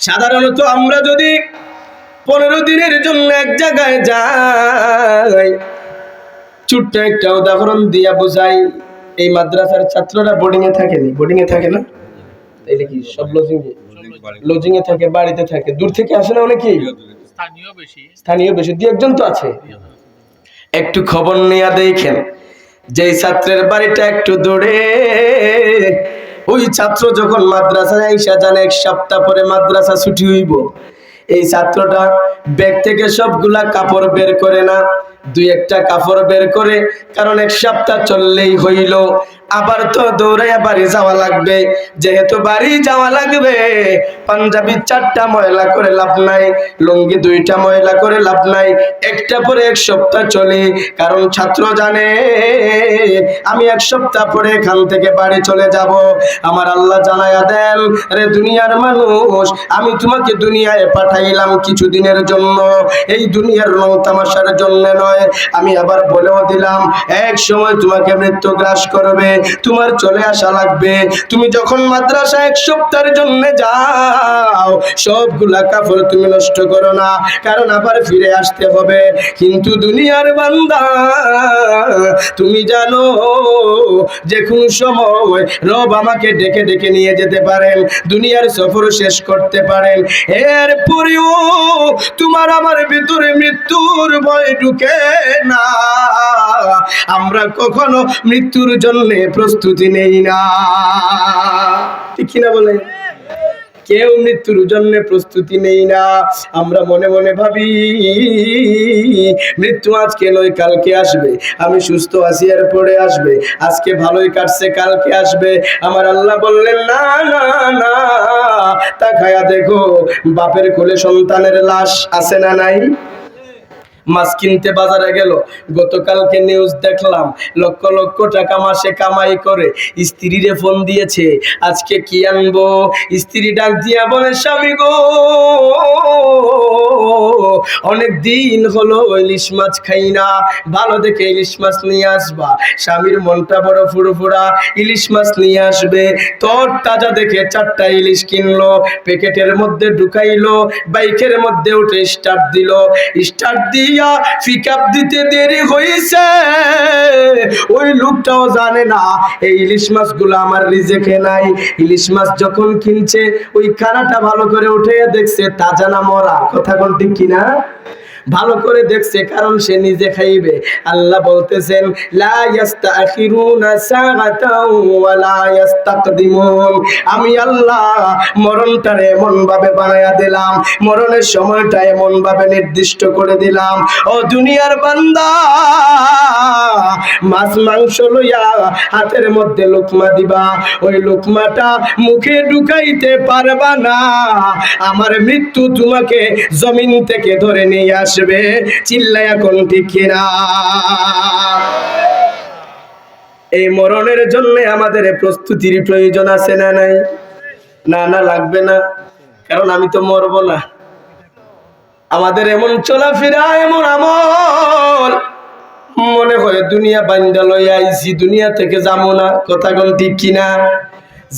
সাধারণত আমরা যদি 15 দিনের জন্য এক জায়গায় যাই, ছোট্ট একটা উদাহরণ দিয়া বুঝাই। এই মাদ্রাসার ছাত্ররা বোর্ডিং এ থাকেনি, বোর্ডিং এ থাকে না, তাইলে কি সব লজিং এ থাকে, বাড়িতে থাকে, দূর থেকে আসে না অনেকেই, স্থানীয় বেশি, দুই একজন তো আছে। একটু খবর নিয়ে দেখেন, যে ছাত্রের বাড়িটা একটু দূরে, ওই ছাত্র যখন মাদ্রাসায় আইসা জানে 1 সপ্তাহ পরে মাদ্রাসা ছুটি হইব, এই ছাত্রটা ব্যাগ থেকে সবগুলা কাপড় বের করে না, 2-1টা কাপড় বের করে, কারণ 1 সপ্তাহ চললেই হইল, আবার তো দৌড়াইয়া বাড়ি যাওয়া লাগবে। যেহেতু বাড়ি যাওয়া লাগবে, পাঞ্জাবি 4টা ময়লা করে লাভ নাই, লুঙ্গি 2টা ময়লা করে লাভ নাই, একটা পরে 1 সপ্তাহ চলে। কারণ ছাত্র জানে আমি 1 সপ্তাহ পরে এখান থেকে বাড়ি চলে যাব। আমার আল্লাহ জানায়া দেন, রে দুনিয়ার মানুষ, আমি তোমাকে দুনিয়ায় পাঠাইলাম কিছুদিনের জন্য, এই দুনিয়ার রং তামাশার জন্য নয়। আমি আবার বলেও দিলাম, এক সময় তোমাকে মৃত্যু গ্রাস করবে, তোমার চলে আসা লাগবে। তুমি যখন মাদ্রাসায় 1 সপ্তাহের জন্য যাও, সবগুলা কাপড় তুমি নষ্ট করো না, কারণ আবার ফিরে আসতে হবে। কিন্তু দুনিয়ার বান্দা, তুমি জানো যে কোন সময় রব আমাকে ডেকে ডেকে নিয়ে যেতে পারেন, দুনিয়ার সফর শেষ করতে পারেন। এরপরেও তোমার আমার ভিতরে মৃত্যুর ভয় ঢুকে না। আমরা কখনো মৃত্যুর জন্য প্রস্তুতি নেই না, ঠিক কিনা বলে? কেউ মৃত্যুর জন্য প্রস্তুতি নেই না। আমরা মনে মনে ভাবি মৃত্যু আজকে নয় কালকে আসবে, আমি সুস্থ আছি এরপরে আসবে, আজকে ভালোই কাটছে কালকে আসবে। আমার আল্লাহ বললেন, না না না, তাকায়া দেখো বাপের কোলে সন্তানের লাশ আছে না নাই? মাছ কিনতে বাজারে গেল, গতকালকে নিউজ দেখলাম, লক্ষ লক্ষ টাকা মাসে কামাই করে স্ত্রীরে ফোন দিয়েছে, আজকে কি আনবো? স্ত্রী ডাক দিয়া বলে, স্বামী গো, অনেক দিন হলো ইলিশ মাছ খাই না, ভালো দেখে ইলিশ মাছ নিয়ে আসবা। স্বামীর মনটা বড় ফুরফুরা, ইলিশ মাছ নিয়ে আসবে। তোর তাজা দেখে 4টা ইলিশ কিনলো, প্যাকেটের মধ্যে ঢুকাইলো, বাইকের মধ্যে উঠে স্টার্ট দিল। স্টার্ট দিয়া পিকআপ দিতে দেরি হইছে, ওই লোকটাও জানে না এই ইলিশ মাছগুলো আমার রিজেকে নাই। ইলিশ মাছ যখন কিনছে, ওই খানাটা ভালো করে উঠে দেখছে তাজা না মরা, কথা কোন ঠিক কিনা? ভালো করে দেখছে, কারণ সে নিজে খাইবে। আল্লাহ বলতেছেন, লা ইস্তাখিরুনা সাআতাও ওয়া লা ইস্তাকদিমুন। আমি আল্লাহ মরণটারে এমন ভাবে বানায়া দিলাম, মরণের সময়টা এমন ভাবে নির্দিষ্ট করে দিলাম। ও দুনিয়ার বান্দা, মাছ মাংস লইয়া হাতের মধ্যে লোকমা দিবা, ওই লোকমাটা মুখে ঢুকাইতে পারবা না, আমার মৃত্যু তোমাকে জমিন থেকে ধরে নিয়ে আসবে। চিল্লায়া কোন ঠিক কিনা? এই মরণের জন্য আমাদের প্রস্তুতির প্রয়োজন আছে না নাই? না না, লাগবে না, কারণ আমি তো মরবো না। আমাদের এমন চলাফেরা, এমন আমল, মনে হয় দুনিয়া বান্দা লইয়া আইছি, দুনিয়া থেকে যাবো না, কথা কোন ঠিক কিনা?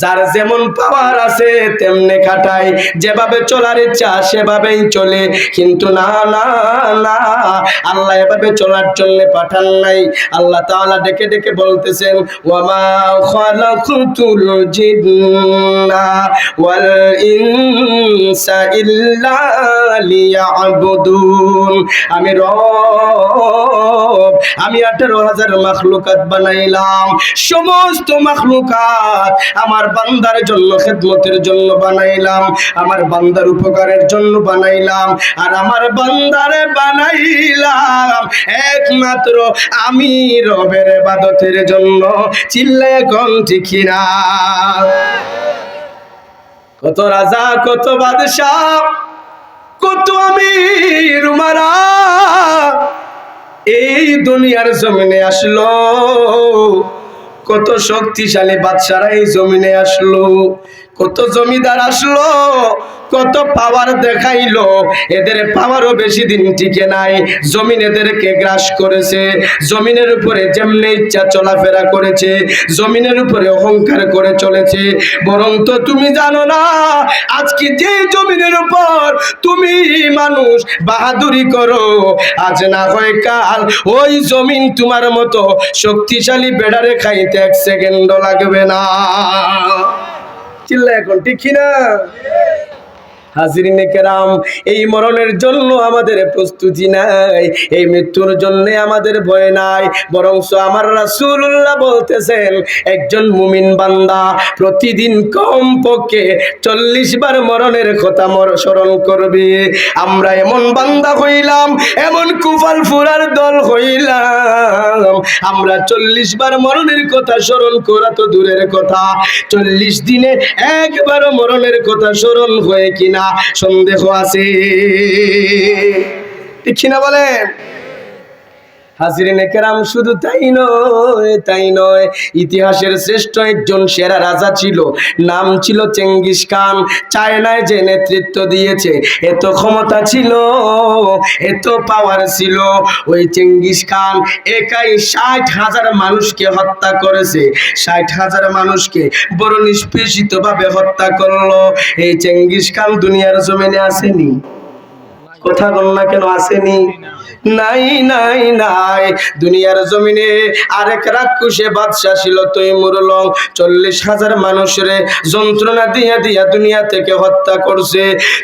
যার যেমন পাওয়ার আছে তেমনে খাটায়, যেভাবে চলার ইচ্ছা সেভাবেই চলে। কিন্তু না না না, আল্লাহ এভাবে চলার জন্য পাঠান নাই। আল্লাহ তাআলা ডেকে ডেকে বলতেছেন, ওয়ামা খালাকুতুল জিন্না ওয়াল ইনসা ইল্লা লিয়াবুদুন। আমি রব, আমি 18,000 মাখলুকাত বানাইলাম, সমস্ত মাখলুকাত আমার বান্দার জন্য, খেদমতের জন্য বানাইলাম, আমার বান্দার উপকারের জন্য বানাইলাম, আর আমার বান্দারে বানাইলাম একমাত্র আমি রবের ইবাদতের জন্য। চিল্লায়ে কোন ঠিক না? কত রাজা, কত বাদশা, কত আমির উমারা এই দুনিয়ার জমিনে আসলো, কত শক্তিশালী বাদশারা এই জমিনে আসলো, কত জমিদার আসলো, কত পাওয়ার দেখাইলো, এদের পাওয়ারও বেশি দিন টিকে নাই। জমিন এদেরকে গ্রাস করেছে, জমিনের উপরে যেমনি ইচ্ছা চলাফেরা করেছে, জমিনের উপরে অহংকার করে চলেছে। বরং তো তুমি জানো না, আজকে যে জমিনের উপর তুমি মানুষ বাহাদুরি করো, আজ না হয় কাল ওই জমিন তোমার মতো শক্তিশালী বেড়ারে খাইতে 1 সেকেন্ডও লাগবে না। চিল্লা এখন ঠিক কিনা? হাজিরিনে কেরাম, এই মরণের জন্য আমাদের প্রস্তুতি নাই, এই মৃত্যুর জন্য আমাদের ভয় নাই। বরং আমার রাসূলুল্লাহ বলতেছেন, একজন মুমিন বান্দা প্রতিদিন কমপক্ষে 40 বার মরণের কথা স্মরণ করবে। আমরা এমন বান্দা হইলাম, এমন কুফাল ফুরার দল হইলাম, আমরা 40 বার মরণের কথা স্মরণ করা তো দূরের কথা, 40 দিনে একবারও মরণের কথা স্মরণ হয় কিনা সন্দেহ আছে। ঠিক না বলেন? হাজিরিনে কেরাম, শুধু তাই নয়, ইতিহাসের শ্রেষ্ঠ একজন সেরা রাজা ছিল, নাম ছিল চেঙ্গিস খান। চায়নায় যে নেতৃত্ব দিয়েছে, এত ক্ষমতা ছিল, এত পাওয়ার ছিল, ওই চেঙ্গিস খান একাই 60,000 মানুষকে হত্যা করেছে। 60,000 মানুষকে বড় নিষ্পেষিত ভাবে হত্যা করলো। এই চেঙ্গিস খান দুনিয়ার জমিনে আসেনি? কথা বল না কেন, আসেনি? নাই নাই নাই। দুনিয়ার জমিনে আরেক রাক্ষসে বাদশা ছিল তৈমুরলং, 40,000 মানুষের যন্ত্রণা দিয়া দিয়া দুনিয়া থেকে হত্যা করছে।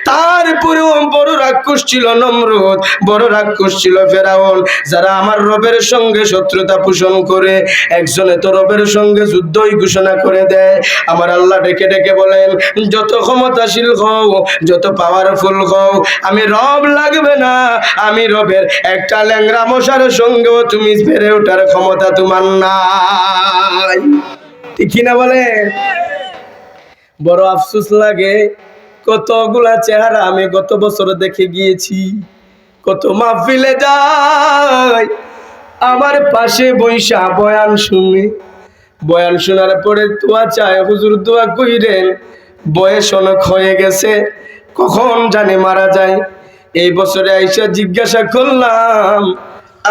তারপরেও বড় রাক্ষস ছিল নমরুদ, বড় রাক্ষস ছিল ফেরাউন, যারা আমার রবের সঙ্গে শত্রুতা পোষণ করে। একজনে তো রবের সঙ্গে যুদ্ধই ঘোষণা করে দেয়। আমার আল্লাহ ডেকে ডেকে বলেন, যত ক্ষমতাশীল হও, যত পাওয়ারফুল হও, আমি রব লাগবে না, আমি রবের একটা ল্যাংড়া মশার সঙ্গেও তুমি পেরে ওঠার ক্ষমতা তোমার নাই। ঠিক কিনা বলে? বড় আফসোস লাগে, কতগুলা চেহারা আমি গত বছর দেখে গিয়েছি। কত মাহফিলে যাই, আমার পাশে বৈশা বয়ান শুনে, বয়ান শোনার পরে দোয়া চায়, হুজুর দোয়া কইরেন, বয়স অনেক হয়ে গেছে, কখন জানি মারা যায়। এই বছরে আইসা জিজ্ঞাসা করলাম,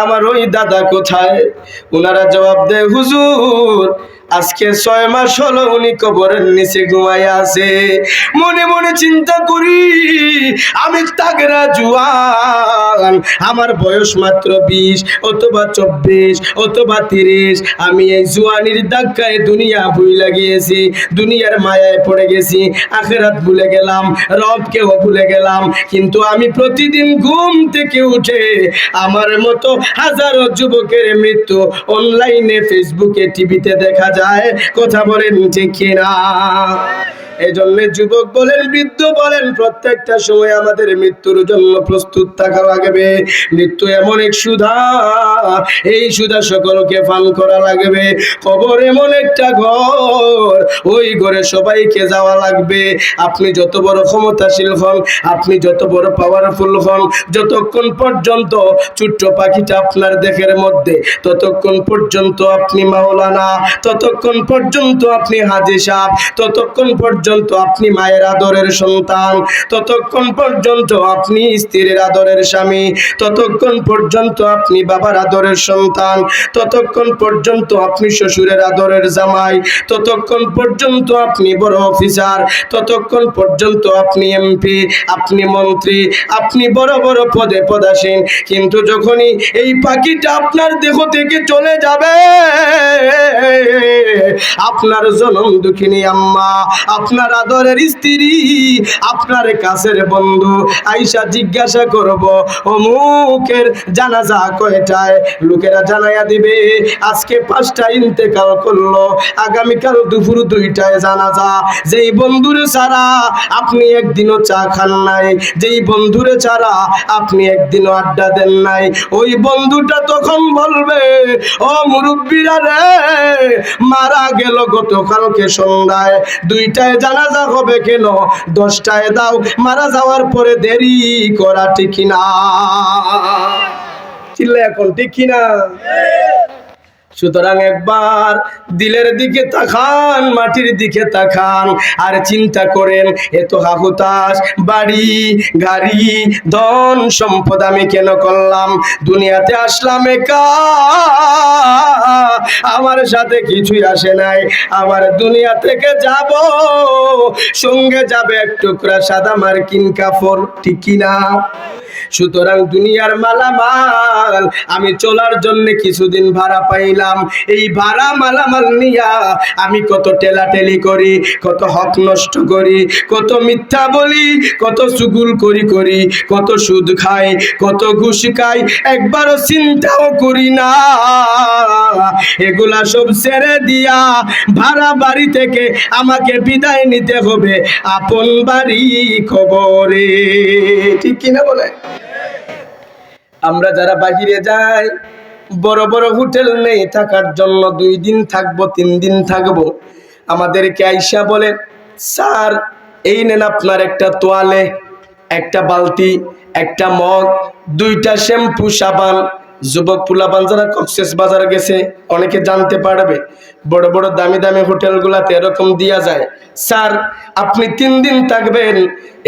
আমার ওই দাদা কোথায়? ওনারা জবাব দেয়, হুজুর আজকে 6 মাস হলো উনি কবরের নিচে ঘুমায় আছে। মনে মনে চিন্তা করি, আমি তাগড়া জুয়ান, আমার বয়স মাত্র 20 অথবা 24 অথবা 30। আমি এই জুয়ানির ধাক্কায় দুনিয়া ভুলে গিয়েছি, দুনিয়ার মায়ায় পড়ে গেছি, আখিরাত ভুলে গেলাম, রবকেও ভুলে গেলাম। কিন্তু আমি প্রতিদিন ঘুম থেকে উঠে আমার মতো হাজারো যুবকের মৃত্যু অনলাইনে, ফেসবুকে, টিভিতে দেখা যায়। কথা বলেন ঠিক কিনা? এজন্য যুবক বলেন, বৃদ্ধ বলেন, প্রত্যেকটা সময় আমাদের মৃত্যুর জন্য প্রস্তুত থাকা লাগবে। মৃত্যু এমন এক সুধা, এই সুধা সকলকে পান করা লাগবে। কবর এমন একটা ঘর, ওই ঘরে সবাইকে যাওয়া লাগবে। আপনি যত বড় ক্ষমতাশীল হন, আপনি যত বড় পাওয়ারফুল হন, যতক্ষণ পর্যন্ত ছোট্ট পাখিটা আপনার দেহের মধ্যে, ততক্ষণ পর্যন্ত আপনি মাওলানা, ততক্ষণ পর্যন্ত আপনি হাজী সাহেব, ততক্ষণ পর্যন্ত আপনি মায়ের আদরের সন্তান, ততক্ষণ পর্যন্ত আপনি স্ত্রীর আদরের স্বামী, ততক্ষণ পর্যন্ত আপনি বাবার আদরের সন্তান, ততক্ষণ পর্যন্ত আপনি শ্বশুরের আদরের জামাই, ততক্ষণ পর্যন্ত আপনি বড় অফিসার, ততক্ষণ পর্যন্ত আপনি এমপি, আপনি মন্ত্রী, আপনি বড় বড় পদে পদাসীন। কিন্তু যখনই এই পাখিটা আপনার দেহ থেকে চলে যাবে, আপনার জনম দুঃখিনী আম্মা, আপনার আদরের স্ত্রী, আপনার কাছের বন্ধু আইসা জিজ্ঞাসা করব, অমুকের জানাজা কয়টায়? লোকেরা জানাইয়া দিবে, আজকে 5টায় ইন্তেকাল করলো, আগামীকাল দুপুর 2টায় জানাজা। যেই বন্ধুরে ছাড়া আপনি একদিনও চা খান নাই, যেই বন্ধুরে ছাড়া আপনি একদিনও আড্ডা দেন নাই, ওই বন্ধুটা তখন বলবে, ও মুরব্বিরা রে, মারা গেল গতকালকে সন্ধ্যায়, 2টায় জানাজা হবে কেন? 10টায় দাও, মারা যাওয়ার পরে দেরি করা ঠিক না? চিল্লা এখন ঠিক কিনা? সুতরাং একবার দিলের দিকে তাকান, মাটির দিকে তাকান, আর চিন্তা করেন এত হাহুতাস বাড়ি গাড়ি ধন সম্পদ আমি কেন করলাম? দুনিয়াতে আসলাম একা, আমার সাথে কিছুই আসে নাই। আমার দুনিয়া থেকে যাব, সঙ্গে যাবে এক টুকরা সাদা মার্কিন কাপড়, ঠিক কিনা? সুতরাং দুনিয়ার মালামাল আমি চলার জন্য কিছুদিন ভাড়া পাইলাম। এই ভাড়া মালামাল নিয়া আমি কত টেলাটেলি করি, কত হক নষ্ট করি, কত মিথ্যা বলি, কত চুগুল করি, কত সুদ খাই, কত ঘুষ খাই, একবারও চিন্তাও করি না। এগুলা সব ছেড়ে দিয়া ভাড়া বাড়ি থেকে আমাকে বিদায় নিতে হবে আপন বাড়ি খবরে, ঠিক কিনা বলে? আমরা যারা বাহিরে যাই, বড় বড় হোটেল নেই থাকার জন্য, 2 দিন থাকবো 3 দিন থাকবো, আমাদেরকে আইসা বলে স্যার এই নেন আপনার একটা তোয়ালে, একটা বালতি, একটা মগ, 2টা শ্যাম্পু সাবান। যুবক পোলাপান যারা কক্সেস বাজার গেছে অনেকে জানতে পারবে, বড় বড় দামি দামি হোটেলগুলাতে এরকম দিয়া যায়। স্যার আপনি 3 দিন থাকবেন,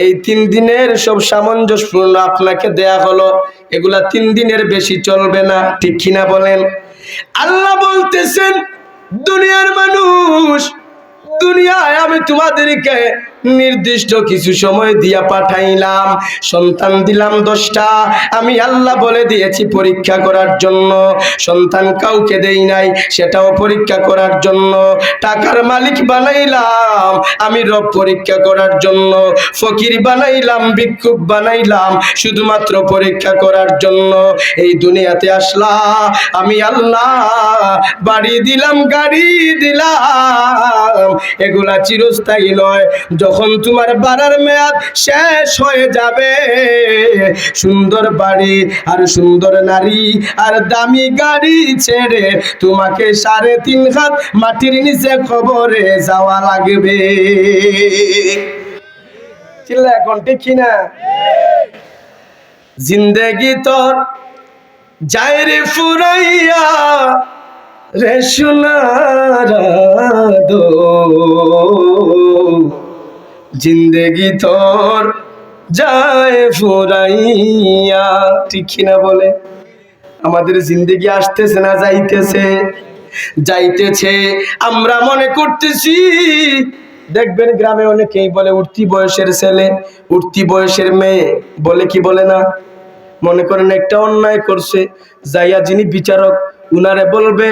এই 3 দিনের সব সামঞ্জস্যপূর্ণ আপনাকে দেয়া হলো, এগুলা 3 দিনের বেশি চলবে না, ঠিক কিনা বলেন? আল্লাহ বলতেছেন দুনিয়ার মানুষ, দুনিয়ায় আমি তোমাদেরকে নির্দিষ্ট কিছু সময় দিয়া পাঠাইলাম, সন্তান দিলাম 10টা, আমি আল্লাহ বলে দিয়েছি পরীক্ষা করার জন্য। সন্তান কাউকে দেই নাই, সেটাও পরীক্ষা করার জন্য। টাকার মালিক বানাইলাম আমি রব পরীক্ষা করার জন্য। ফকির বানাইলাম, ভিক্ষুক বানাইলাম শুধুমাত্র পরীক্ষা করার জন্য। এই দুনিয়াতে আসলাম আমি আল্লাহ, বাড়ি দিলাম, গাড়ি দিলাম, এগুলা চিরস্থায়ী নয়। যখন তোমার বাড়ার মেয়াদ শেষ হয়ে যাবে, সুন্দর বাড়ি আর সুন্দর নারী আর দামি গাড়ি ছেড়ে তোমাকে 3.5 হাত মাটির নিচে কবরে যাওয়া লাগবে। চিল্লা এখন ঠিক কিনা? জিন্দেগি তোর যায় রে ফুরাইয়া রে সোনার দো, জিন্দেগি তোর যায় ফুরাইয়া, ঠিক কিনা বলে? আমাদের জিন্দেগি আসতেছে না যাইতেছে? যাইতেছে। আমরা মনে করতেছি, দেখবেন গ্রামে অনেকেই বলে উঠতি বয়সের ছেলে, উঠতি বয়সের মেয়ে, বলে কি বলে না? মনে করেন একটা অন্যায় করছে, যাইয়া যিনি বিচারক উনারে বলবে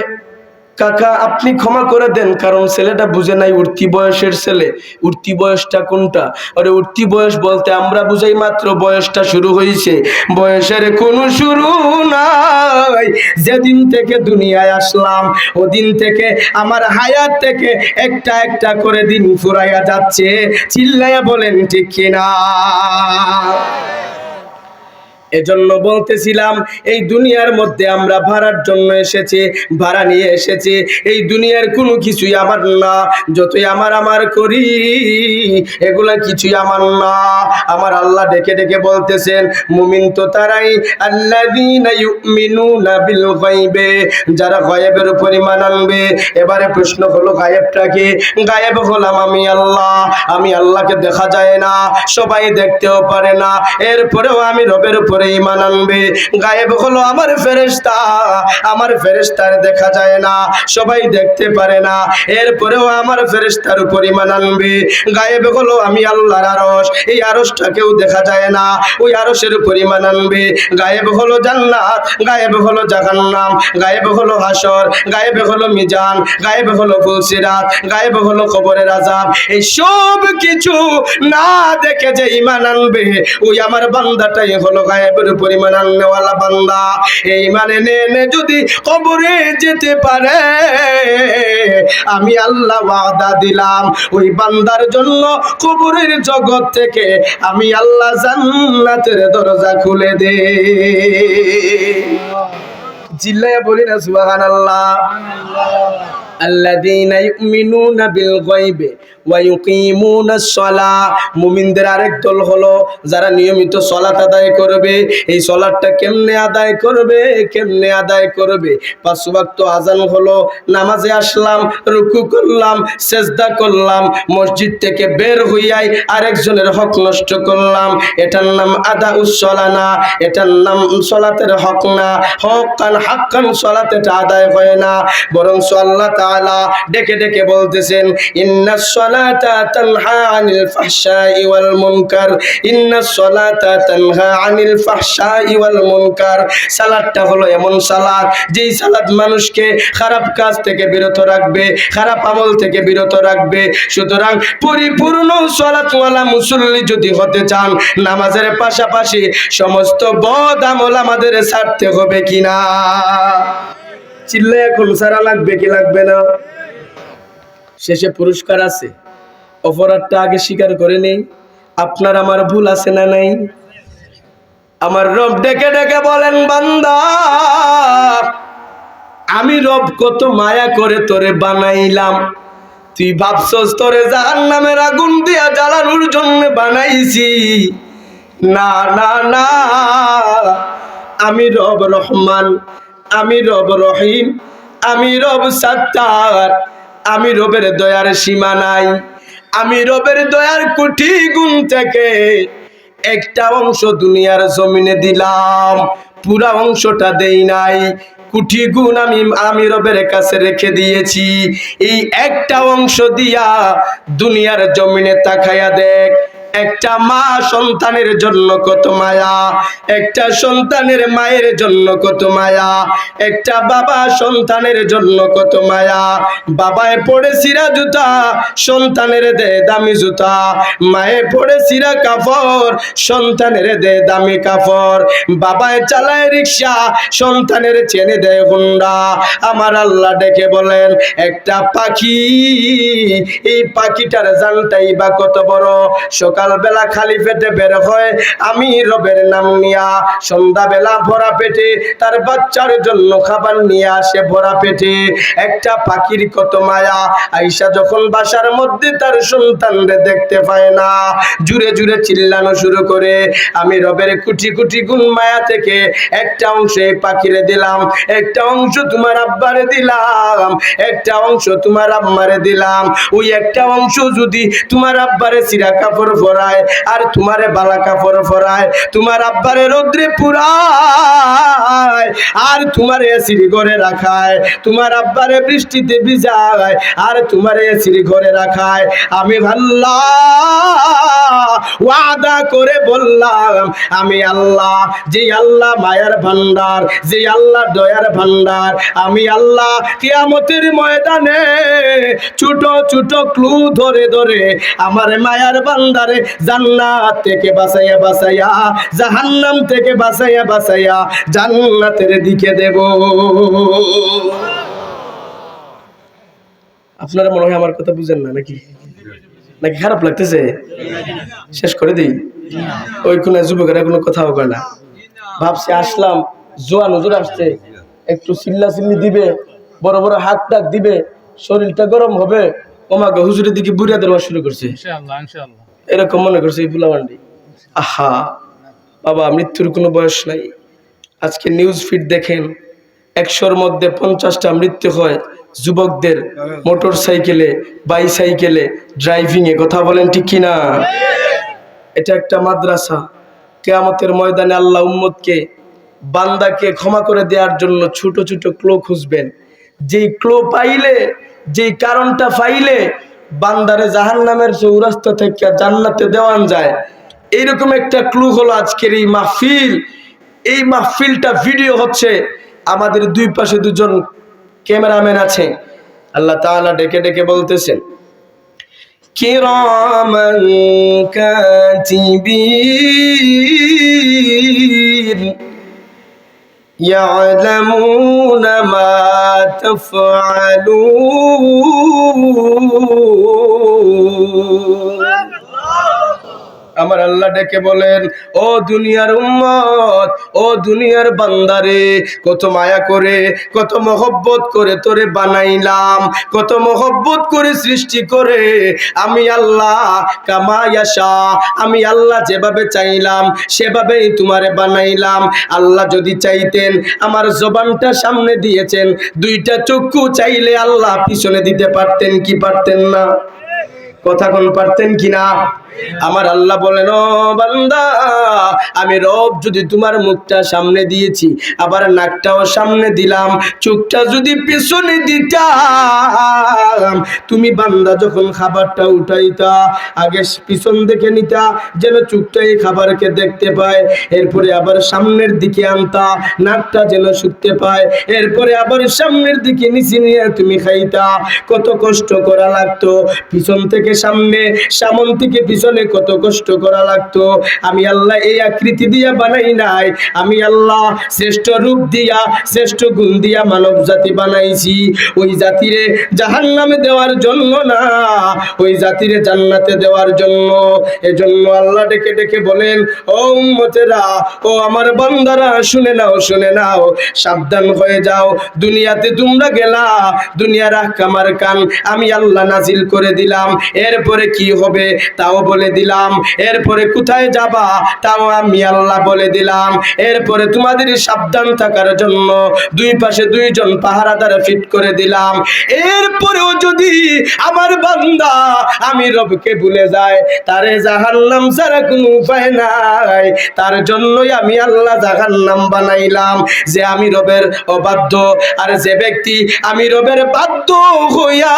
কাকা আপনি ক্ষমা করে দেন, কারণ ছেলেটা বুঝে নাই উঠতি বয়সের ছেলে। উঠতি বয়সটা কোনটা? আরে উঠতি বয়স বলতে আমরা বুঝাই মাত্র বয়সটা শুরু হয়েছে, বয়সের কোনো শুরু নাই। যেদিন থেকে দুনিয়ায় আসলাম ওদিন থেকে আমার হায়াত থেকে একটা একটা করে দিন ফুরাইয়া যাচ্ছে। চিল্লাইয়া বলেন ঠিক কিনা? এজন্য বলতেছিলাম এই দুনিয়ার মধ্যে আমরা ভাড়ার জন্য এসেছি, ভাড়া নিয়ে এসেছি। এই দুনিয়ার কোনো কিছুই আমার না, যতই আমার করি এগুলা কিছুই আমার না। আমার আল্লাহ ডেকে ডেকে বলতেছেন মুমিন তো তারাই আল্লাযীনা ইউমিনুনা বিল গায়বে, যারা গায়েবের উপর ঈমান আনবে। এবারে প্রশ্ন হলো গায়েবটা কি? গায়েব হলাম আমি আল্লাহ। আমি আল্লাহকে দেখা যায় না, সবাই দেখতেও পারে না, এরপরেও আমি রবের উপর ঈমান আনবে। গায়েব হলো আমার ফেরেশতা, আমার ফেরেশতার দেখা যায় না, সবাই দেখতে পারে না, এরপরেও আমার ফেরেশতার উপর ঈমান আনবে। গায়েব হলো আমি আল্লাহর আরশ, এই আরশটা কেউ দেখা যায় না, ওই আরশের উপর ঈমান আনবে। গায়েব হলো জান্নাত, গায়েব হলো জাহান্নাম, গায়েব হলো হাসর, গায়েব হলো মিজান, গায়েব হলো ফুলসিরাত, গায়েব হলো কবরের আযাব। এই সব কিছু না দেখে যে ঈমান আনবে, ওই আমার বান্দাটাই হলো গায়েবের উপর ঈমান আননেওয়ালা বান্দা। এই মানে নে যদি কবরে যেতে পারে, আমি আল্লাহ ওয়াদা দিলাম ওই বান্দার জন্য কবরের জগৎ থেকে আমি আল্লাহ জান্নাতের দরজা খুলে দে। জিল্লায়া বলি না সুবহানাল্লাহ। আল্লাযীনা ইউমিনুনা বিল গায়বি ওয়া ইউকিমুনাস সালাহ। মুমিনদের আরেক দল হলো যারা নিয়মিত সালাত আদায় করবে। এই সালাতটা কেমনে আদায় করবে? কেমনে আদায় করবে? 5 ওয়াক্ত আযান হলো, নামাজে আসলাম, রুকু করলাম, সিজদা করলাম, মসজিদ থেকে বের হইয়াই আরেকজনের হক নষ্ট করলাম, এটার নাম আদাউস সালাহ না, এটার নাম সালাতের হক না। হক্কান হাক্কান সালাত এটা আদায় হয় না, বরং আল্লাহ তাআলা ডেকে ডেকে বলতেছেন ইন্নাস সালাতা তানহা আনিল ফাহশাই ওয়াল মুনকার, ইন্নাস সালাতা তানহা আনিল ফাহশাই ওয়াল মুনকার। সালাতটা হলো এমন সালাত যেই সালাত মানুষকে খারাপ কাজ থেকে বিরত রাখবে, খারাপ আমল থেকে বিরত রাখবে। সুতরাং পরিপূর্ণ সালাতওয়ালা মুসল্লি যদি হতে চান, নামাজের পাশাপাশি সমস্ত বদ আমল আমাদের ছাড়তে হবে কিনা? চিল্লে এখন সারা লাগবে কি লাগবে না? শেষে পুরস্কার আছে, অপরাধটা আগে স্বীকার করে নেই। আপনার আমার ভুল আছে না নাই? আমার রব ডেকে ডেকে বলেন, বান্দা আমি রব কত মায়া করে তোরে বানাইলাম, তুই ভাবছস তোরে জাহান্নামের আগুন দিয়া জ্বালানোর জন্য বানাইছি? না না না, আমি রব রহমান, আমি রব রহিম, আমি রব সাত্তার। আমি রবের দয়ার সীমা নাই। আমি রবের দয়ার কোটি গুণ থেকে একটা অংশ দুনিয়ার জমিনে দিলাম, পুরা অংশটা দেই নাই। কোটি গুণ আমি রবের কাছে রেখে দিয়েছি। এই একটা অংশ দিয়া দুনিয়ার জমিনে তাকায়া দেখ, একটা মা সন্তানের জন্য কত মায়া, একটা সন্তানের মায়ের জন্য কত মায়া, একটা বাবা সন্তানের জন্য কত মায়া। বাবায় পড়ে সিরা জুতা, সন্তানের দে দামি জুতা, মায়ে পড়ে সিরা কাপড়, সন্তানের দে দামি কাপড়। বাবায় চালায় রিক্সা, সন্তানের চেনে দেয় হুন্ডা। আমার আল্লাহ ডেকে বলেন, একটা পাখি, এই পাখিটার জানটাই বা কত বড়। সকালবেলা খালি পেটে বের হয় আমি রবের নাম নিয়া, সন্ধ্যাবেলা ভরা পেটে তার বাচ্চার জন্য খাবার নিয়ে আসে ভরা পেটে। একটা পাখির কত মায়া। আয়েশা যখন বাসার মধ্যে তার সন্তানরে দেখতে পায় না, জুড়ে জুড়ে চিল্লানো শুরু করে, আমি রবের কোটি কোটি গুণ মায়া থেকে একটা অংশ এই পাখিরে দিলাম, একটা অংশ তোমার আব্বারে দিলাম, একটা অংশ তোমার আম্মারে দিলাম। ওই একটা অংশ যদি তোমার আব্বারে চিরা কাপড় পরায়, আর তোমারে বালা কাপড় পরায়, তোমার আব্বারে রোদ্রে পুরায়, আর তোমারে এসির ঘরে রাখায়, তোমার আব্বারে বৃষ্টিতে ভিজায়, আর তোমারে এসির ঘরে রাখায়, আমি আল্লাহ ওয়াদা করে বললাম, আমি আল্লাহ, যে আল্লাহ মায়ার ভান্ডার, যে আল্লাহ দয়ার ভান্ডার, আমি আল্লাহ কিয়ামতের ময়দানে ছোট ছোট ক্লু ধরে ধরে আমার মায়ার বান্দারে জান্নাত থেকে বাঁচাইয়া বাঁচাইয়া, জাহান্নাম থেকে বাঁচাইয়া বাঁচাইয়া জান্নাতের দিকে দেব। আপনারা মনে হয় আমার কথা বুঝেন না নাকি? নাকি খারাপ লাগতেছে? শেষ করে দিই। ওই কোন যুবকেরা কোনো কথা হবে না। ভাবছি আসলাম, জোয়ান হুজুর আসছে, একটু চিল্লা চিল্লি দিবে, বড় বড় হাত টাক দিবে, শরীরটা গরম হবে, ওমাকে হুজুরের দিকে বুড়া দেওয়া শুরু করছে। এরকম মনে করছে এই বুলামান্ডি। আহা বাবা, মৃত্যুর কোনো বয়স নাই। আজকে নিউজ ফিড দেখেন, 100-র মধ্যে 50টা মৃত্যু হয় যুবকদের, মোটর সাইকেলে, বাইসাইকেলে, ড্রাইভিং এ। কথা বলেন ঠিক কিনা? এটা একটা মাদ্রাসা। কিয়ামতের ময়দানে আল্লাহ উম্মতকে, বান্দাকে ক্ষমা করে দেওয়ার জন্য ছোট ছোট ক্লো খুঁজবেন। যেই ক্লো পাইলে, যেই কারণটা পাইলে বান্দারে জাহান্নামের চৌরাস্তা থেকে জান্নাতে দেওয়ান যায়, এইরকম একটা ক্লু হলো আজকের এই মাহফিল। এই মাহফিলটা ভিডিও হচ্ছে, আমাদের দুই পাশে দুজন ক্যামেরাম্যান আছে। আল্লাহ তাআলা ডেকে ডেকে বলতেছেন, কিরামান কাতিবিন ইয়ালামুনা মা তাফআলুন। আমার আল্লাহ ডেকে বলেন, ও দুনিয়ার উম্মত, ও দুনিয়ার বান্দারে, কত মায়া করে, কত মহব্বত করে তোরে বানাইলাম, কত মহব্বত করে সৃষ্টি করে আমি আল্লাহ কামা ইয়াশা, আমি আল্লাহ যেভাবে চাইলাম সেভাবেই তোমারে বানাইলাম। আল্লাহ যদি চাইতেন, আমার জবানটা সামনে দিয়েছেন, দুইটা চক্ষু চাইলে আল্লাহ পিছনে দিতে পারতেন কি পারতেন না? কথা কোন পারতেন কিনা? আমার আল্লাহ বলেন, ও বান্দা, আমি রব যদি তোমার মুখটা সামনে দিয়েছি, আবার নাকটাও সামনে দিলাম, চোখটা যদি পিছনে দিতাম, তুমি বান্দা যখন খাবারটা উঠাইতা আগে পিছন দেখে নিতা, যেন চোখটা এই খাবারকে দেখতে পায়, এরপরে আবার সামনের দিকে আনতা, নাকটা যেন শুনতে পায়, এরপরে আবার সামনের দিকে নিচে নিয়ে তুমি খাইতা। কত কষ্ট করা লাগতো, পিছন থেকে সামনে, সামন থেকে পিছনে কত কষ্ট করা লাগতো। আমি আল্লাহ এই আকৃতি দিয়া বানাই নাই, আমি আল্লাহ শ্রেষ্ঠ রূপ দিয়া, শ্রেষ্ঠ গুণ দিয়া মানব জাতি বানাইছি। ওই জাতিরে জাহান্নামে দেওয়ার জন্য না, ওই জাতিরে জান্নাতে দেওয়ার জন্য। এজন্য আল্লাহ ডেকে ডেকে বলেন, ও উম্মতেরা, ও আমার বান্দারা, শুনে নাও, শুনে নাও, সাবধান হয়ে যাও। দুনিয়াতে তোমরা গেলা, দুনিয়ার আহকাম আর কান আমি আল্লাহ নাজিল করে দিলাম, এরপরে কি হবে তাও বলে দিলাম, এরপরে কোথায় যাবা তাও আমি আল্লাহ বলে দিলাম, এরপরে তোমাদের সাবধান থাকার জন্য দুই পাশে দুইজন পাহারাদার ফিট করে দিলাম। এরপরেও যদি আমার বান্দা আমি রবকে ভুলে যায়, তারে জাহান্নাম ছাড়া কোনো উপায় নাই, তার জন্যই আমি আল্লাহ জাহান্নাম বানাইলাম। যে আমি রবের অবাধ্য, আর যে ব্যক্তি আমি রবের বাধ্য হইয়া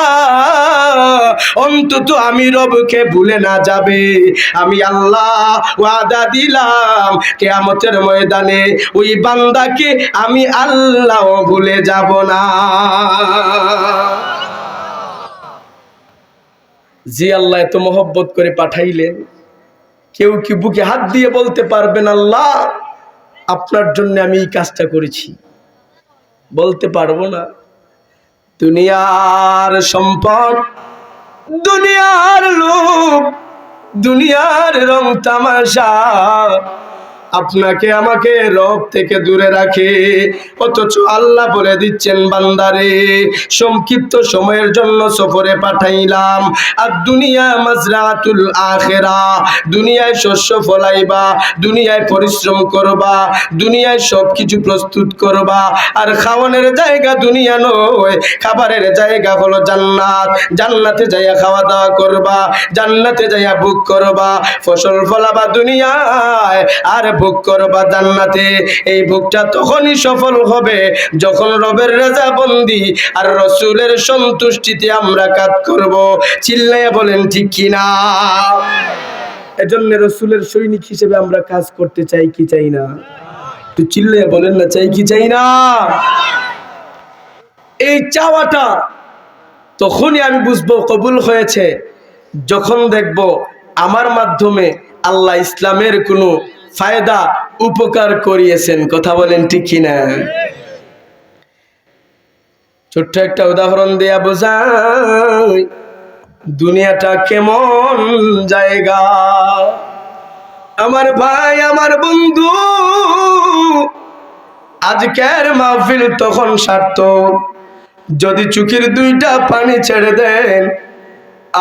অন্তত আমি রবকে ভুলে না যাবে, আমি আল্লাহ ওয়াদা দিলাম কিয়ামতের ময়দানে ওই বান্দাকে আমি আল্লাহ ভুলে যাব না। জি আল্লাহ এত মহব্বত করে পাঠাইলেন, কেউ কি বুকে হাত দিয়ে বলতে পারবেন আল্লাহ আপনার জন্য আমি এই কাজটা করেছি? বলতে পারবো না। দুনিয়ার সম্পদ, দুনিয়ার লোভ, দুনিয়ার রং তামাশা আপনাকে আমাকে রব থেকে দূরে রাখে, অথচ আল্লাহ বলে দিচ্ছেন, বান্দারে সংক্ষিপ্ত সময়ের জন্য সফরে পাঠাইলাম, আর দুনিয়া মাজরাতুল আখিরা, দুনিয়ায় শস্য ফলাইবা, দুনিয়ায় পরিশ্রম করবা, দুনিয়ায় সবকিছু প্রস্তুত করবা, আর খাওয়ানোর জায়গা দুনিয়া নয়, খাবারের জায়গা হলো জান্নাত। জান্নাতে যাইয়া খাওয়া দাওয়া করবা, জান্নাতে যাইয়া ভোগ করবা, ফসল ফলাবা দুনিয়ায়, আর ভোগ করবা জান্নাতে। এই ভোগটা তখনই সফল হবে যখন রবের রেজাবন্দি আর রসুলের সন্তুষ্টিতে আমরা কাজ করব। চিল্লাইয়া বলেন ঠিক কিনা? এজন্য রসুলের সৈনিক হিসেবে আমরা কাজ করতে চাই কি চাই না? একটু চিল্লাইয়া বলেন না, চাই কি চাই না? এই চাওয়াটা তখনই আমি বুঝবো কবুল হয়েছে যখন দেখব আমার মাধ্যমে আল্লাহ ইসলামের কোনো ফায়দা উপকার করিয়েছেন। কথা বলেন ঠিক কিনা? ছোট্ট একটা উদাহরণ দেয়া বোঝাই দুনিয়াটা কেমন জায়গা। আমার ভাই, আমার বন্ধু, আজকের মাহফিল তখন সার্থক যদি চোখের দুইটা পানি ছেড়ে দেন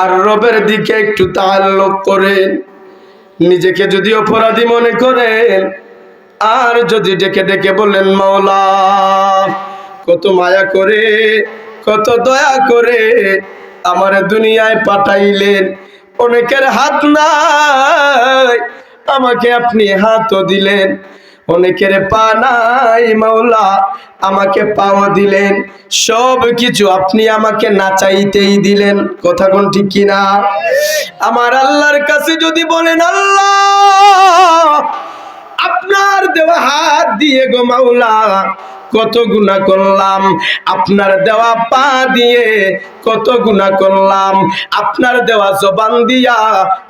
আর রবের দিকে একটু তাআল্লুক করেন, নিজেকে যদি অপরাধী মনে করেন, আর যদি ডেকে ডেকে বলেন, মাওলা কত মায়া করে, কত দয়া করে আমার দুনিয়ায় পাঠাইলেন, অনেকের হাত নাই আমাকে আপনি হাতও দিলেন, অনেকের পা নাই মাওলা আমাকে পাও দিলেন, সব কিছু আপনি আমাকে না চাইতেই দিলেন। কথা কোন ঠিক কিনা? আমার আল্লাহর কাছে যদি বলেন, আল্লাহ আপনার দেওয়া হাত দিয়ে গো মাওলা কত গুনাহ করলাম, আপনার দেওয়া পা দিয়ে কত গুনাহ করলাম, আপনার দেওয়া জবান দিয়া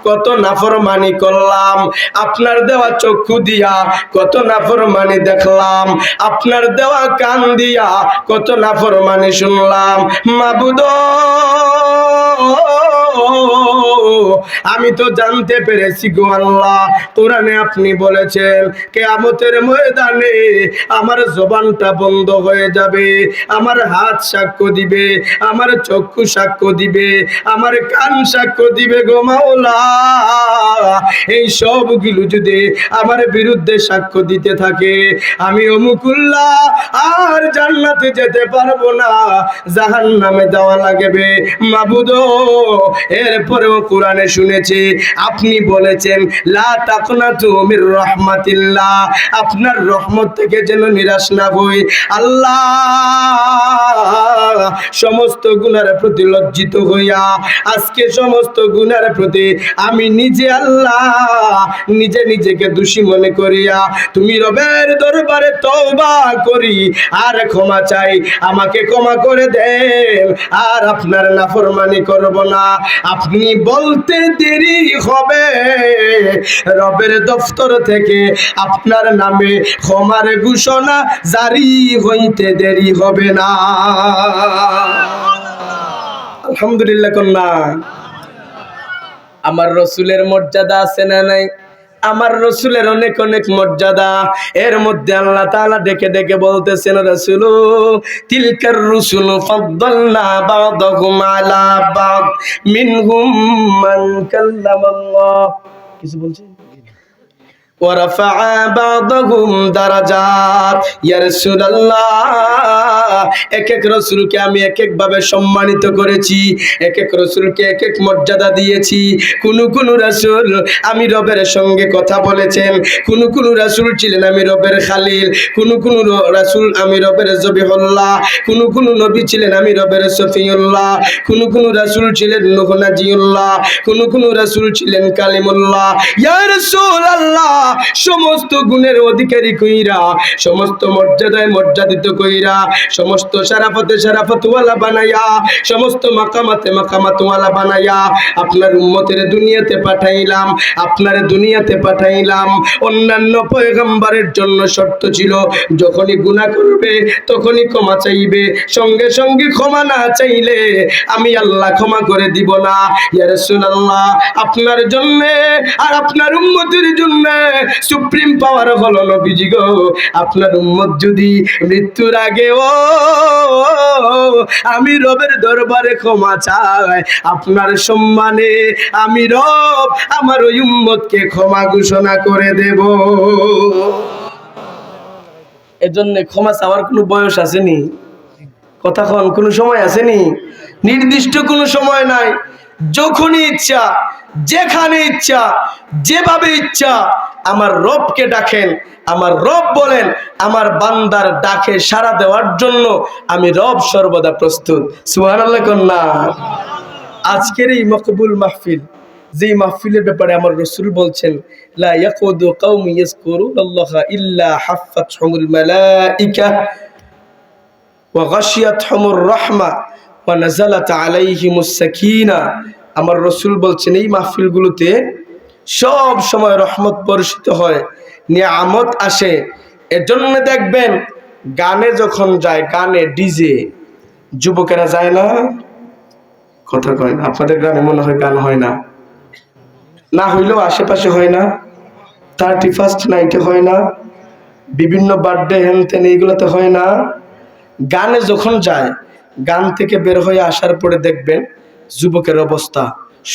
কত নাফরমানি করলাম, আপনার দেওয়া চক্ষু দিয়া কত নাফরমানি দেখলাম, আপনার দেওয়া কান দিয়া কত নাফরমানি শুনলাম। মাবুদ আমি তো জানতে পেরেছি গো আল্লাহ, কোরআনে আপনি বলেছেন কিয়ামতের ময়দানে আমার জবানটা বন্ধ হয়ে যাবে, আমার হাত সাক্ষ্য দিবে, আমার চক্ষু সাক্ষ্য দিবে, আমার কান সাক্ষ্য দিবে গো মাওলা। এই সবগুলো যদি আমার বিরুদ্ধে সাক্ষ্য দিতে থাকে, আমি অমুকুল্লাহ আর জান্নাতে যেতে পারবো না, জাহান্নামে যাওয়া লাগবে মাবুদ। এরপরেও কোরআনে শুনেছি আপনি বলেছেন লা তাকনাতু মির রাহমাতিল্লাহ, আপনার রহমত থেকে যেন নিরাশ না হই। আল্লাহ সমস্ত গুনার প্রতি লজ্জিত হইয়া আজকে সমস্ত গুনার প্রতি আমি নিজে আল্লাহ নিজে নিজেকে দোষী মনে করিয়া তুমি রবের দরবারে তওবা করি আর ক্ষমা চাই, আমাকে ক্ষমা করে দেন, আর আপনার নাফরমানি করব না। আপনি বলতে দেরি হবে, রবের দফতর থেকে আপনার নামে ক্ষমার ঘোষণা জারি হইতে দেরি হবে না। আলহামদুলিল্লাহ কন্যা। আমার রসুলের মর্যাদা আছে না নাই? আমার রসুলের অনেক অনেক মর্যাদা। এর মধ্যে আল্লাহ তাআলা ডেকে ডেকে বলতেছেন রাসূল তিলকার রুসুল ফাদ্দালনা বা'দাহুম আলা বা'দ মিনহুম মান কাল্লামাল্লাহ। কিছু বলছেন ورفع بعضهم درجات ইয়া রাসূলুল্লাহ, এক এক রাসূলকে আমি এক এক ভাবে সম্মানিত করেছি, এক এক রাসূলকে এক এক মর্যাদা দিয়েছি। কোন কোন রাসূল আমি রবের সঙ্গে কথা বলেছেন, কোন কোন রাসূল ছিলেন আমি রবের খালিল, কোন কোন রাসূল আমি রবের জবিহুল্লাহ, কোন কোন নবী ছিলেন আমি রবের সফিউল্লাহ, কোন কোন রাসূল ছিলেন নূহ নাজিউল্লাহ, কোন কোন রাসূল ছিলেন কালিমুল্লাহ। ইয়া রাসূলুল্লাহ, সমস্ত গুণের অধিকারী কইরা, সমস্ত মর্যাদায় মর্যাদিত কইরা, সমস্ত শরাফতে শরাফতওয়ালা বানায়া, সমস্ত মাকামাতে মাকামাতওয়ালা বানায়া আপনার উম্মতের দুনিয়াতে পাঠাইলাম, আপনার দুনিয়াতে পাঠাইলাম। অন্যান্য পয়গম্বরের জন্য শর্ত ছিল যখনই গুনাহ করবে তখনই ক্ষমা চাইবে, সঙ্গে সঙ্গে ক্ষমা না চাইলে আমি আল্লাহ ক্ষমা করে দিব না। ইয়া রাসূলুল্লাহ, আপনার জন্য আর আপনার উম্মতের জন্য সুপ্রিম পাওয়ার হলো নবীজি গো। আপনার উম্মত যদি মৃত্যুর আগে আমি রবের দরবারে ক্ষমা চাই, আপনার সম্মানে আমি রব আমার ওই উম্মতকে ক্ষমা ঘোষণা করে দেব। এজন্য ক্ষমা চাওয়ার কোনো বয়স আসেনি, কথা কন, কোনো সময় আসেনি, নির্দিষ্ট কোনো সময় নাই। যখনই ইচ্ছা, যেখানে ইচ্ছা, যেভাবে ইচ্ছা আমার রবকে ডাকেন। আমার রব বলেন আমার বান্দার ডাকে সাড়া দেওয়ার জন্য আমি রব সর্বদা প্রস্তুত। সুবহানাল্লাহ কন্যা। আজকের এই মকবুল মাহফিল, যে মাহফিলের ব্যাপারে আমার রাসূল বলছেন লা ইয়াকুদু কওমি ইয়াযকুরুনাল্লাহা ইল্লা হাফফাতহুমুল মালাইকা ওয়া গাশিয়াতহুমুর রাহমা ওয়া নাযালাত আলাইহিমুস সাকিনা। আমার রাসূল বলছেন এই মাহফিলগুলোতে সব সময় রহমত বর্ষিত হয়, নিয়ামত আসে। এজন্য দেখবেন গানে যখন যায়, গানে ডিজে, যুবকেরা যায় না, কথা কয় না? আপনাদের গ্রামে মনে হয় গান হয় না, না হইলেও আশেপাশে হয় না, 31st নাইটে হয় না, বিভিন্ন বার্থডে হেন তেন এইগুলোতে হয় না। গানে যখন যায়, গান থেকে বের হয়ে আসার পরে দেখবেন যুবকের অবস্থা,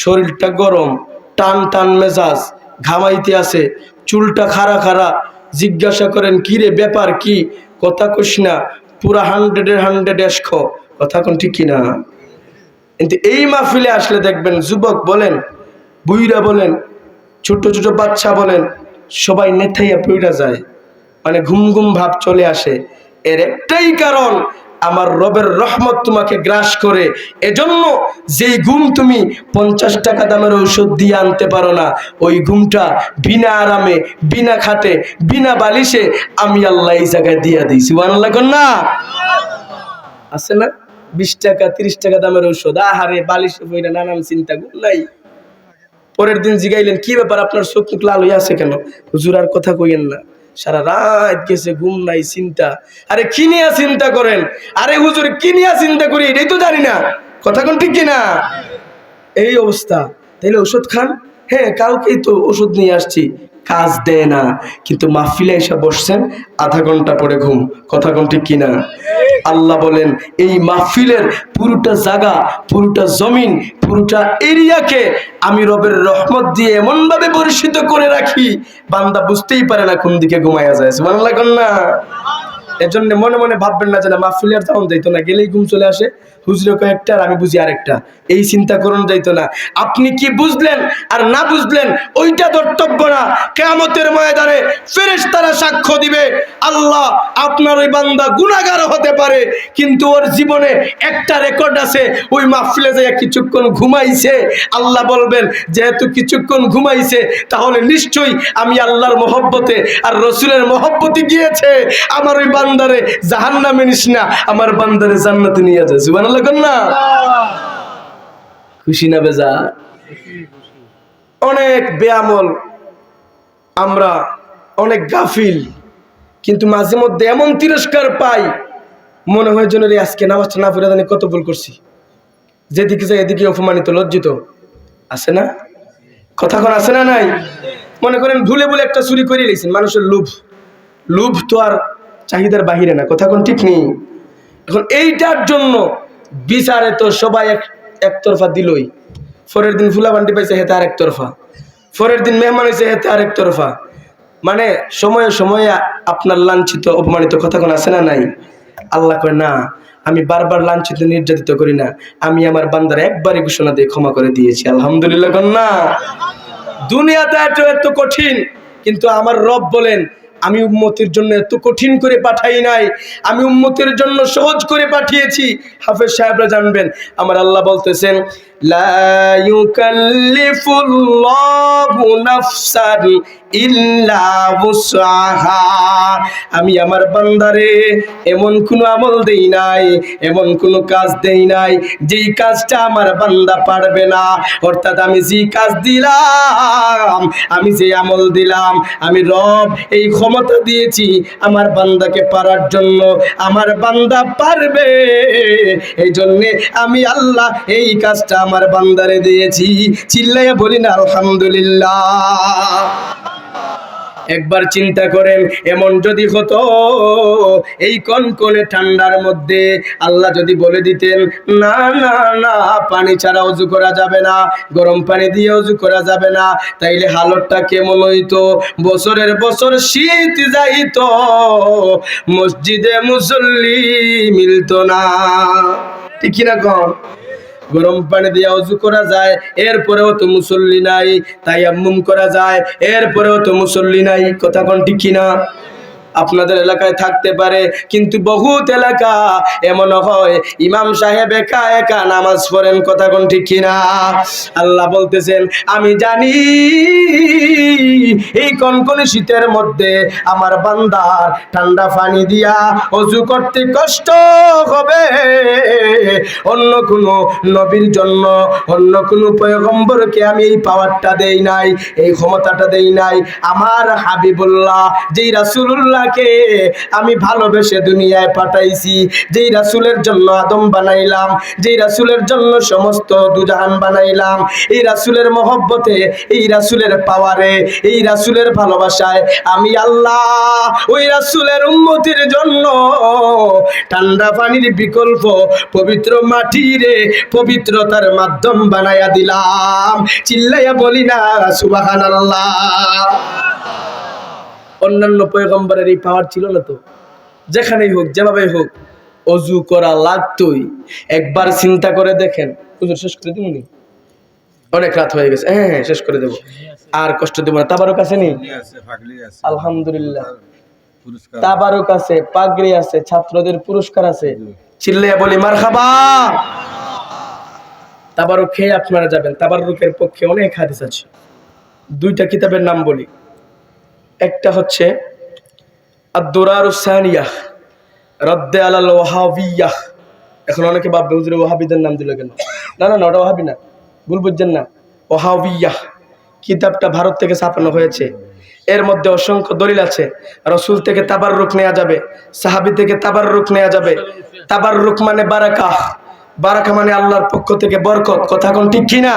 শরীরটা গরম, টান টান মেজাজ, ঘামাইতে আছে, চুলটা খাড়া খাড়া। জিজ্ঞাসা করেন কি রে ব্যাপার কি, কথা কইস না, পুরা 100 এসখ, কথা কোন ঠিক কিনা? কিন্তু এই মাহফিলে আসলে দেখবেন যুবক বলেন, বুইরা বলেন, ছোট ছোট বাচ্চা বলেন, সবাই নেথাইয়া পইড়া যায়, মানে ঘুম ঘুম ভাব চলে আসে। এর একটাই কারণ, আমার রবের রহমত তোমাকে গ্রাস করে। এজন্য যেই ঘুম তুমি 50 টাকা দামের ঔষধ দিয়ে আনতে পারো না, ওই ঘুমটা বিনা আরামে, বিনা খাটে, বিনা বালিশে আমি আল্লাহ এই জায়গায় দিয়া দিই। সুবহানাল্লাহ কন্যা। আছে না 20 টাকা 30 টাকা দামের ঔষধ, আহারে বালিশে বইরা নানান চিন্তা, ঘুম নাই। পরের দিন জিগাইলেন কি ব্যাপার আপনার চোখ মুখ লাল হয়ে আছে কেন? হুজুর আর কথা কইেন না, সারা রাত গেছে, ঘুম নাই, চিন্তা। আরে কি নিয়ে চিন্তা করেন? আরে হুজুর কি নিয়ে চিন্তা করি এটাই তো জানি না, কথা কোন ঠিক কিনা? এই অবস্থা, তাইলে ওষুধ খান। হ্যাঁ, কালকেই তো ওষুধ নিয়ে আসছি, কাজ দেয় না। কিন্তু মাহফিলে এসে বসছেন, আধা ঘন্টা পরে ঘুম। কথা কোন ঠিক কিনা? আল্লাহ বলেন এই মাহফিলের পুরোটা জায়গা, পুরোটা জমিন, পুরোটা এরিয়াকে আমি রবের রহমত দিয়ে এমন ভাবে পরিচিত করে রাখি, বান্দা বুঝতেই পারে না কোন দিকে ঘুমাইয়া যায়। সুবহানাল্লাহ কোন না? এজন্য মনে মনে ভাববেন না যে না মাহফিলে আর যাওয়া যাইতো না, গেলেই ঘুম চলে আসে, হুজুরে কয়েকটা আর আমি বুঝি আরেকটা, এই চিন্তা করুন যাইতো না। আপনি কি বুঝলেন আর না বুঝলেন ওইটা ধর্তব্য না। কিয়ামতের ময়দানে ফেরেশতারা সাক্ষ্য দিবে, আল্লাহ আপনার ওই বান্দা গুনাহগার হতে পারে, কিন্তু ওর জীবনে একটা রেকর্ড আছে, ওই মাহফিলে যায় কিছুক্ষণ ঘুমাইছে। আল্লাহ বলবেন যেহেতু কিছুক্ষণ ঘুমাইছে, তাহলে নিশ্চয়ই আমি আল্লাহর মহব্বতে আর রসুলের মহব্বতে গিয়েছে, আমার ওই বান্দারে জাহান্নামে নিস না, আমার বান্দারে জান্নাতে নিয়ে যা। সুবহানাল্লাহ কোন না? খুশি না বেজার? অনেক বেআমল আমরা, অনেক গাফিল, কিন্তু মাঝে মধ্যে এমন তিরস্কার পাই, মনে হয় যেন আজকে নামাজটা না পড়ে জানি কত ভুল করছি। যেদিকে যাই এদিকে অপমানিত, লজ্জিত। আছে না? কথা কোন আছে না নাই? মনে করেন ভুলে ভুলে একটা চুরি করে নিয়েছেন, মানুষের লোভ, লোভ তো আর চাহিদার বাহিরে না। কথা কোন ঠিক নেই? এখন এইটার জন্য বিচারে তো সবাই একতরফা দিলই। পরের দিন ফুলা বান্ডি পাইছে, হেতে আরেক তরফা। পরের দিন মেহমান হয়েছে, হেতে আরেক তরফা। মানে সময়ে সময়ে আপনার লাঞ্ছিত অপমানিত। কথা কোন আছে না নাই? আল্লাহ কয় না, আমি বারবার লাঞ্ছিত নির্যাতিত করি না, আমি আমার বান্দার একবারই ঘোষণা দিয়ে ক্ষমা করে দিয়েছি। আলহামদুলিল্লাহ কোন না? দুনিয়াতে এত কঠিন, কিন্তু আমার রব বলেন আমি উম্মতের জন্য এত কঠিন করে পাঠাই নাই, আমি উম্মতের জন্য সহজ করে পাঠিয়েছি। হাফেজ সাহেবরা জানবেন, আমার আল্লাহ বলতেছেন লা ইউকাল্লিফুল্লাহু নাফসান ইল্লা উসআহা। আমি আমার বান্দারে এমন কোন আমল দেই নাই, এমন কোন কাজ দেই নাই যেই কাজটা আমার বান্দা পারবে না। অর্থাৎ আমি যে কাজ দিলাম, আমি যে আমল দিলাম, আমি রব এই ক্ষমতা দিয়েছি আমার বান্দাকে পারার জন্য। আমার বান্দা পারবে, এই জন্যে আমি আল্লাহ এই কাজটা আমার বান্দারে দিয়েছি। চিল্লাইয়া বলি না আলহামদুলিল্লাহ? একবার চিন্তা করেন, এমন যদি হতো এই কনকনে ঠান্ডার মধ্যে আল্লাহ যদি বলে দিতেন না না না, পানি ছাড়া ওযু করা যাবে না, গরম পানি দিয়ে ওযু করা যাবে না, তাইলে হালতটা কেমন হইতো? বছরের বছর শীত যাইতো, মসজিদে মুসল্লি মিলতো না। ঠিক কিনা কন? গরম পানি দিয়ে ওযু করা যায়, এরপরেও তো মুসল্লি নাই। তায়াম্মুম করা যায়, এরপরেও তো মুসল্লি নাই। কথা কোন ঠিক কিনা? আপনাদের এলাকায় থাকতে পারে, কিন্তু বহুত এলাকা এমন হয় ইমাম সাহেব একা একা নামাজ পড়েন। কথা কোন ঠিক কিনা? আল্লাহ বলতেছেন আমি জানি এই কনকনে শীতের মধ্যে আমার বান্দার ঠান্ডা পানি দিয়া ওযু করতে কষ্ট হবে। অন্য কোনো নবীর জন্য, অন্য কোনো পয়গম্বরকে আমি এই পাওয়ারটা দেই নাই, এই ক্ষমতাটা দেই নাই। আমার হাবিবুল্লাহ যেই রাসূলুল্লাহকে আমি ভালোবেসে দুনিয়ায় পাঠাইছি, যেই রাসূলের জন্য আদম বানাইলাম, যেই রাসূলের জন্য সমস্ত দুজাহান বানাইলাম, এই রাসূলের মহব্বতে, এই রাসূলের পাওয়ারে, এই রাসূলের ভালোবাসায় আমি আল্লাহ ওই রাসূলের উম্মতির জন্য ঠান্ডা পানির বিকল্প পবিত্র মাটিরে পবিত্রতার মাধ্যম বানায়া দিলাম। চিল্লাইয়া বলি না সুবহানাল্লাহ? অন্যান্য পয়গম্বরের এই পাওয়ার ছিল না তো। যেখানেই হোক, যেভাবে হোক, ওযু করা লাগতোই। একবার চিন্তা করে দেখেন। হুজুর শেষ করে দিবনি? অনেক রাত হয়ে গেছে। হ্যাঁ হ্যাঁ শেষ করে দেব, আর কষ্ট দেব না। তাবারক আছে নি? আলহামদুলিল্লাহ, তাবারক আছে, পাগড়ি আছে, ছাত্রদের পুরস্কার আছে। চিল্লাইয়া বলি মারহাবা। তাবারক খেয়ে আপনারা যাবেন। তাবারুকের পক্ষে অনেক হাদিস আছে। দুইটা কিতাবের নাম বলি। একটা হচ্ছে আদ-দুরারুস সানিয়াহ রাদ্দে আলাল ওয়াহাবিয়াহ। এখন অনেকে ভাববে হুজুর ওয়াহাবিদের নাম দিল কেন? না না না, ওটা ওয়াহাবি না, ভুল বুঝছেন না। ওয়াহাবিয়াহ কিতাবটা ভারত থেকে ছাপানো হয়েছে। এর মধ্যে অসংখ্য দলিল আছে। রাসূল থেকে তাবাররুক নেওয়া যাবে, সাহাবী থেকে তাবাররুক নেওয়া যাবে। তাবাররুক মানে বারাকাহ, বারাকা মানে আল্লাহর পক্ষ থেকে বরকত, কথা কোন ঠিক কিনা?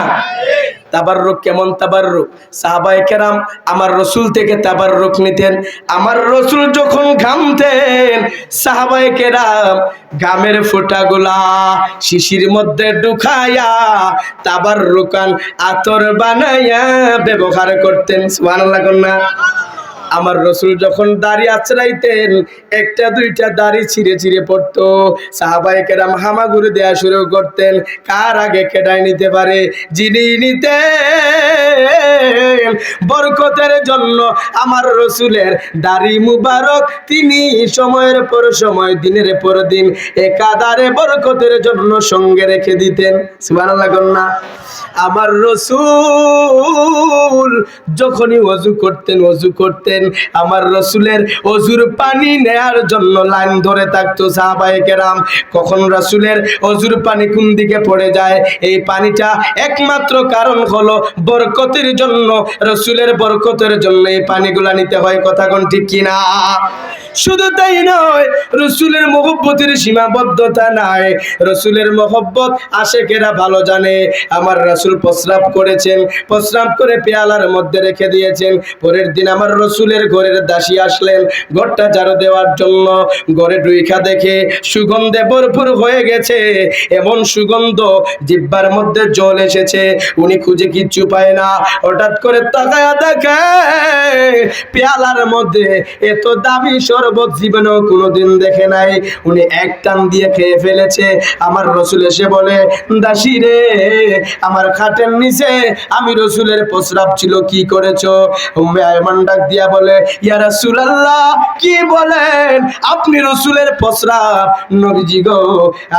তাবাররুক কেমন তাবাররুক? সাহাবায়ে কেরাম আমার রসুল থেকে তাবাররুক নিতেন। আমার রসুল যখন ঘামতেন, সাহাবায়ে কেরাম ঘামের ফোঁটাগুলা শিশির মধ্যে ঢুকায়া তাবাররুকান আতর বানাইয়া ব্যবহার করতেন। সুবহানাল্লাহ কন্যা। আমার রসুল যখন দাড়ি আঁচড়াইতেন, একটা দুইটা দাড়ি ছিঁড়ে ছিঁড়ে পড়তো, সাহাবায়ে কেরাম হামাগুড়ি দেয়া শুরু করতেন, কার আগে কেডায় নিতে পারে। যিনি নিতেন বরকতের জন্য আমার রসুলের দাড়ি মুবারক, তিনি সময়ের পর সময় দিনের পর দিন একাধারে বরকতের জন্য সঙ্গে রেখে দিতেন। সুবহানাল্লাহ কন্যা। আমার রসুল যখনই ওযু করতেন, আমার রসুলের ওযুর পানি নেয়ার জন্য লাইন ধরে থাকতো সাহাবায়ে কেরাম। কখন রসুলের ওযুর পানি কোন দিকে পড়ে যায়, এই পানিটা একমাত্র কারণ হলো বরকতের জন্য, রসুলের বরকতের জন্য এই পানিগুলা নিতে হয়, কথা কোন ঠিক কিনা? শুধু তাই নয়, রসুলের মহব্বতের সীমাবদ্ধতা নাই। রসুলের মহব্বত আশেকেরা ভালো জানে। আমার রসুল প্রস্রাব করেছেন, প্রস্রাব করে পেয়ালার মধ্যে রেখে দিয়েছেন। পরের দিন আমার রসুলের ঘরের দাসী আসলেন ঘরটা ঝাড়ু দেওয়ার জন্য। ঘরে ঢুইকা দেখে সুগন্ধে ভরপুর হয়ে গেছে, এমন সুগন্ধ জিহ্বার মধ্যে জল এসেছে। উনি খুঁজে কিচ্ছু পায় না, হঠাৎ করে তাকায়া দেখে পেয়ালার মধ্যে এত দামি শরবত জীবনেও কোনোদিন দেখে নাই। উনি এক টান দিয়ে খেয়ে ফেলেছে। আমার রসুল এসে বলে, দাসী রে, আমার খাটের নিচে আমি রসুলের প্রস্রাব ছিল, কি করেছো? উম্মে আয়মান ডাক দিয়া বলে, ইয়া রাসূলুল্লাহ, কি বলেন আপনি? রসুলের প্রস্রাব। নবীজি গো,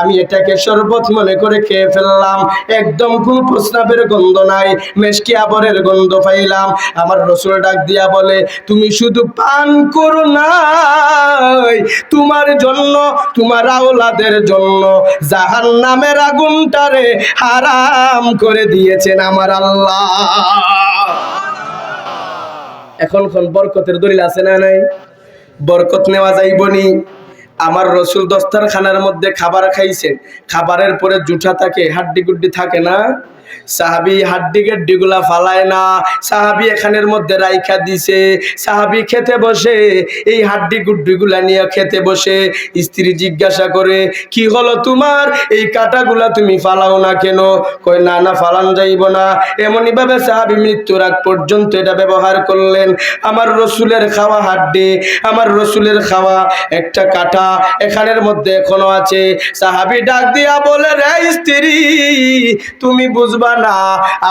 আমি এটাকে শরবত মনে করে খেয়ে ফেললাম, একদম কোন প্রস্রাবের গন্ধ নাই, মেশকি আবরের গন্ধ পাইলাম। আমার রসুল ডাক দিয়া বলে, তুমি শুধু পান করো নাই, তোমার জন্য, তোমার আওলাদের জন্য জাহান্নামের আগুনটারে হারাম করে দিয়েছেন আমার আল্লাহ। এখন বরকতের দলিল আছে না নাই? বরকত নেওয়া যাইবনি। আমার রসুল দস্তারখানার মধ্যে খাবার খাইছেন, খাবারের পরে জুঠা থাকে, হাড্ডি গুড্ডি থাকে না, সাহাবী হাড্ডি গেড্ডিগুলা ফালায় না, সাহাবী এখানের মধ্যে রাইখা দিছে। সাহাবী খেতে বসে এই হাড্ডি গুড্ডিগুলা নিয়ে খেতে বসে স্ত্রী জিজ্ঞাসা করে, কি হলো তোমার, এই কাটাগুলা তুমি ফালাও না কেন? কয়, না না, ফালান যাইব না। এমনই ভাবে সাহাবী মৃত্যুর আগ পর্যন্ত এটা ব্যবহার করলেন। আমার রসুলের খাওয়া হাড্ডি, আমার রসুলের খাওয়া একটা কাটা এখানের মধ্যে এখনো আছে। সাহাবী ডাক দিয়া বলে, রে স্ত্রী, তুমি বুঝবা না,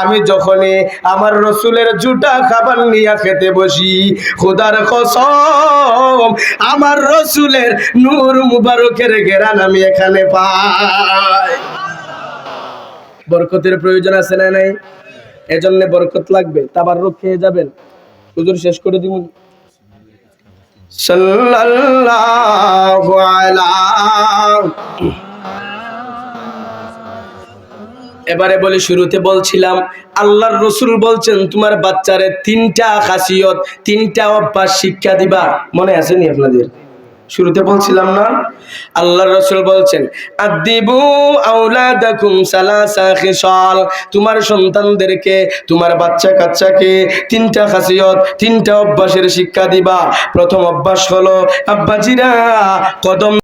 আমি যখনই আমার রসুলের জুটা খাবার নিয়ে খেতে বসি, খোদার কসম আমার রসুলের নূর মুবারকের ঘেরান আমি এখানে পাই। বরকতের প্রয়োজন আছে না নাই? এজন্য বরকত লাগবে, তাবাররুক খেয়ে যাবেন। হুজুর শেষ করে দিব। সাল্লাল্লাহু আলা। এবারে বলি, শুরুতে বলছিলাম আল্লাহর রসুল বলছেন তোমার বাচ্চারে তিনটা খাসিয়ত, তিনটা অভ্যাস শিক্ষা দিবা। মনে আছে নি আপনাদের? শুরুতে বলছিলাম না? আল্লাহর রাসূল বলছেন, আদিবু আওলাদাকুম সালাসা খিসাল, তোমার সন্তানদেরকে, তোমার বাচ্চা কাচ্চাকে তিনটা খাসিয়ত, তিনটা অভ্যাসের শিক্ষা দিবা। প্রথম অভ্যাস হলো, আব্বাজিরা কদম